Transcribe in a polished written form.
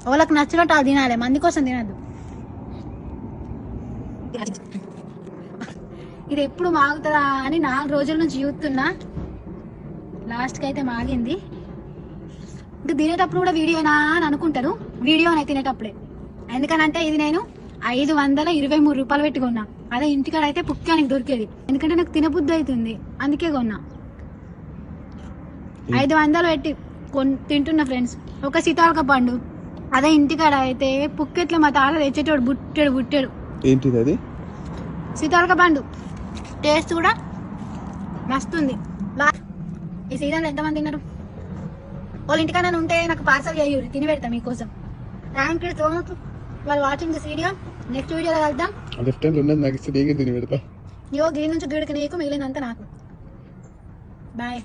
వాళ్ళకి నచ్చినట్టు అది తినాలి, మంది కోసం తినద్దు. ఇది ఎప్పుడు మాగుతుందా అని 4 రోజుల నుంచి చూస్తున్నా, లాస్ట్కి అయితే మాగింది. ఇంకా తినేటప్పుడు కూడా వీడియోనా అని అనుకుంటారు, వీడియోనే తినేటప్పుడే. ఎందుకనంటే ఇది నేను 523 రూపాయలు పెట్టి కొన్నా. అదే ఇంటికాడ అయితే పుక్కానికి దొరికేది, ఎందుకంటే నాకు తినబుద్ధి అవుతుంది అందుకే కొన్నా. 500 పెట్టి తింటున్నా ఫ్రెండ్స్. ఒక సీతాఫల పండు అదే ఇంటికాడ అయితే పుక్కెట్లో మా తాత తెచ్చేటోడు బుట్టాడు. ఏంటిది అది? సీతాఫల పండు టేస్ట్ కూడా మస్తుంది. ఈ సీజన్లో ఎంతమంది తిన్నారు? వాళ్ళ ఇంటికాడ ఉంటే నాకు పార్సల్ చేయూరి, తిని పెడతా మీకోసం. Thank you so much for watching this video. Next వీడియోలో కలుద్దాం. దీని నుంచి గీడికి నీకు, మిగిలినంత నాకు. బాయ్.